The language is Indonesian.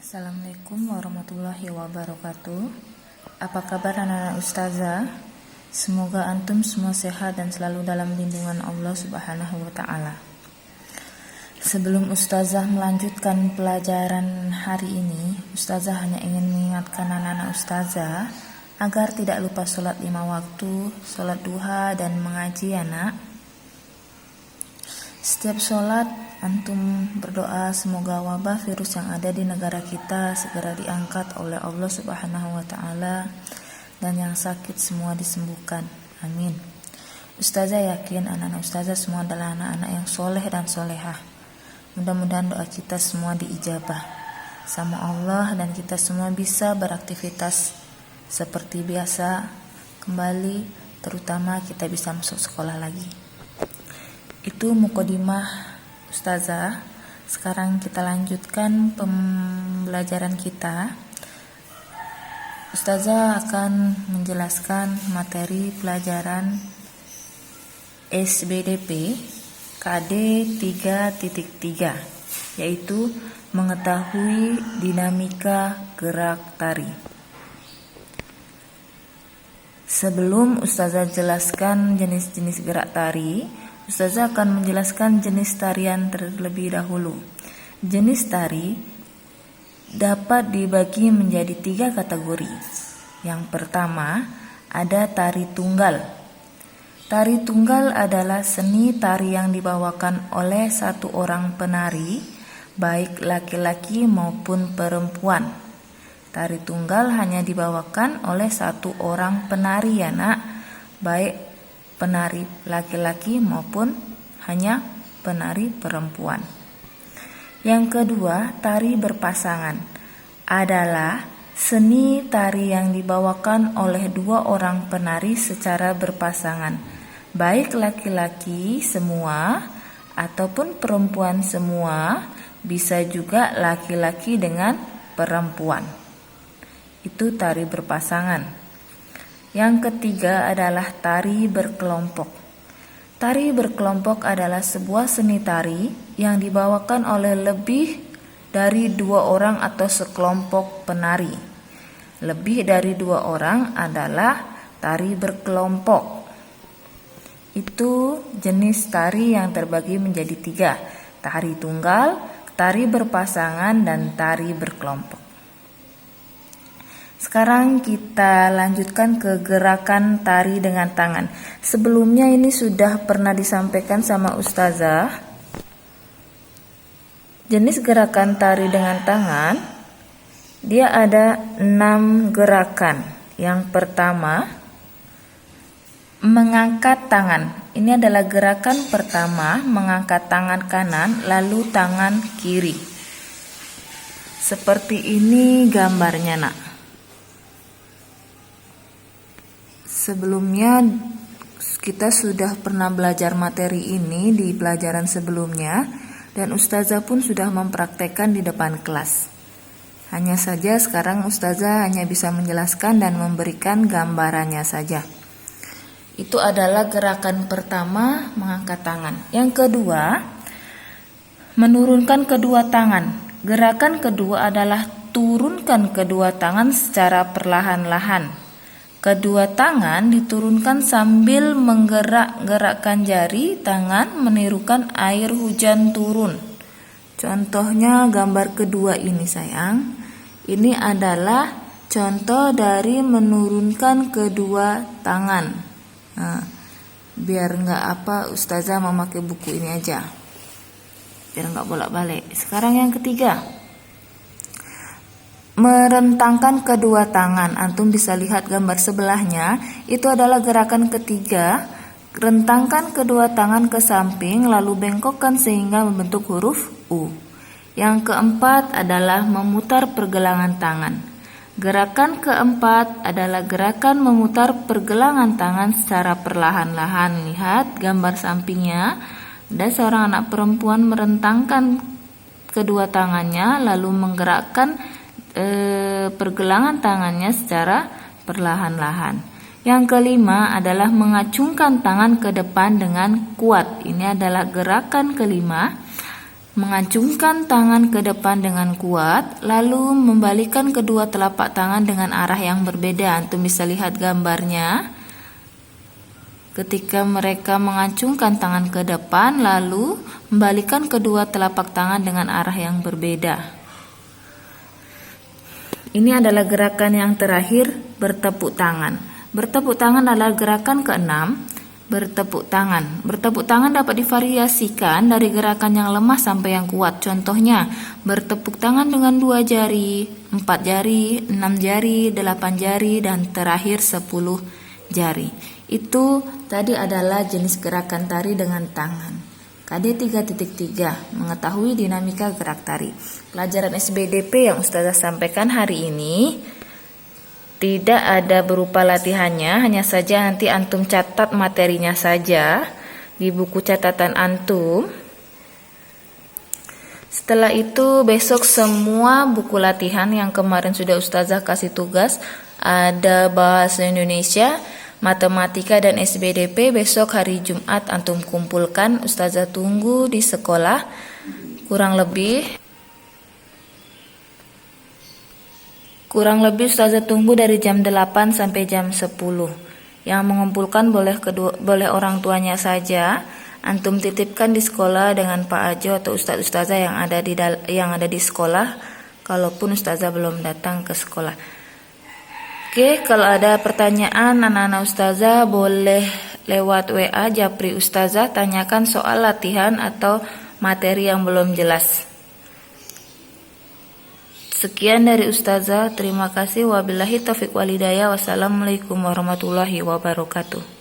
Assalamualaikum warahmatullahi wabarakatuh. Apa kabar anak-anak ustazah? Semoga antum semua sehat dan selalu dalam lindungan Allah Subhanahu wa taala. Sebelum ustazah melanjutkan pelajaran hari ini, ustazah hanya ingin mengingatkan anak-anak ustazah agar tidak lupa sholat 5 waktu, sholat duha dan mengaji anak. Setiap sholat antum berdoa semoga wabah virus yang ada di negara kita segera diangkat oleh Allah Subhanahu wa taala dan yang sakit semua disembuhkan. Amin. Ustazah yakin anak-anak ustazah semua adalah anak-anak yang soleh dan solehah. Mudah-mudahan doa kita semua diijabah sama Allah dan kita semua bisa beraktivitas seperti biasa kembali, terutama kita bisa masuk sekolah lagi. Itu mukadimah ustazah. Sekarang kita lanjutkan pembelajaran kita. Ustazah akan menjelaskan materi pelajaran SBDP KD 3.3, yaitu mengetahui dinamika gerak tari. Sebelum ustazah jelaskan jenis-jenis gerak tari, ustazah akan menjelaskan jenis tarian terlebih dahulu. Jenis tari dapat dibagi menjadi 3 kategori. Yang pertama, ada tari tunggal. Tari tunggal adalah seni tari yang dibawakan oleh satu orang penari, baik laki-laki maupun perempuan. Tari tunggal hanya dibawakan oleh satu orang penari ya nak, baik penari laki-laki maupun hanya penari perempuan. Yang kedua, tari berpasangan adalah seni tari yang dibawakan oleh 2 orang penari secara berpasangan, baik laki-laki semua ataupun perempuan semua, bisa juga laki-laki dengan perempuan. Itu tari berpasangan. Yang ketiga adalah tari berkelompok. Tari berkelompok adalah sebuah seni tari yang dibawakan oleh lebih dari 2 orang atau sekelompok penari. Lebih dari 2 orang adalah tari berkelompok. Itu jenis tari yang terbagi menjadi 3, tari tunggal, tari berpasangan, dan tari berkelompok. Sekarang kita lanjutkan ke gerakan tari dengan tangan. Sebelumnya ini sudah pernah disampaikan sama ustazah. Jenis gerakan tari dengan tangan, dia ada 6 gerakan. Yang pertama, mengangkat tangan. Ini adalah gerakan pertama, mengangkat tangan kanan lalu tangan kiri. Seperti ini gambarnya nak. Sebelumnya kita sudah pernah belajar materi ini di pelajaran sebelumnya dan ustazah pun sudah mempraktekkan di depan kelas. Hanya saja sekarang ustazah hanya bisa menjelaskan dan memberikan gambarannya saja. Itu adalah gerakan pertama, mengangkat tangan. Yang kedua, menurunkan kedua tangan. Gerakan kedua adalah turunkan kedua tangan secara perlahan-lahan. Kedua tangan diturunkan sambil menggerak-gerakkan jari tangan menirukan air hujan turun. Contohnya gambar kedua ini sayang. Ini adalah contoh dari menurunkan kedua tangan. Nah, biar ustazah memakai buku ini aja. Biar nggak bolak-balik. Sekarang yang ketiga. Merentangkan kedua tangan. Antum bisa lihat gambar sebelahnya. Itu adalah gerakan ketiga. Rentangkan kedua tangan ke samping lalu bengkokkan sehingga membentuk huruf U. Yang keempat adalah memutar pergelangan tangan. Gerakan keempat adalah gerakan memutar pergelangan tangan secara perlahan-lahan. Lihat gambar sampingnya. Ada seorang anak perempuan merentangkan kedua tangannya lalu menggerakkan pergelangan tangannya secara perlahan-lahan. Yang kelima adalah mengacungkan tangan ke depan dengan kuat. Ini adalah gerakan kelima. Mengacungkan tangan ke depan dengan kuat, lalu membalikan kedua telapak tangan dengan arah yang berbeda. Antum bisa lihat gambarnya. Ketika mereka mengacungkan tangan ke depan, lalu membalikan kedua telapak tangan dengan arah yang berbeda. Ini adalah gerakan yang terakhir, bertepuk tangan. Bertepuk tangan adalah gerakan keenam, bertepuk tangan. Bertepuk tangan dapat divariasikan dari gerakan yang lemah sampai yang kuat. Contohnya, bertepuk tangan dengan 2 jari, 4 jari, 6 jari, 8 jari, dan terakhir 10 jari. Itu tadi adalah jenis gerakan tari dengan tangan. KD 3.3, mengetahui dinamika gerak tari. Pelajaran SBDP yang Ustazah sampaikan hari ini tidak ada berupa latihannya, hanya saja nanti antum catat materinya saja di buku catatan antum. Setelah itu besok semua buku latihan yang kemarin sudah Ustazah kasih tugas, ada bahasa Indonesia, matematika, dan SBDP, besok hari Jumat antum kumpulkan. Ustazah tunggu di sekolah kurang lebih Ustazah tunggu dari jam 8 sampai jam 10. Yang mengumpulkan boleh orang tuanya saja. Antum titipkan di sekolah dengan Pak Ajo atau Ustazah yang ada di sekolah, kalaupun Ustazah belum datang ke sekolah. Oke, kalau ada pertanyaan anak-anak Ustazah boleh lewat WA Japri Ustazah, tanyakan soal latihan atau materi yang belum jelas. Sekian dari Ustazah, terima kasih. Wabillahi taufiq walhidayah. Wassalamualaikum warahmatullahi wabarakatuh.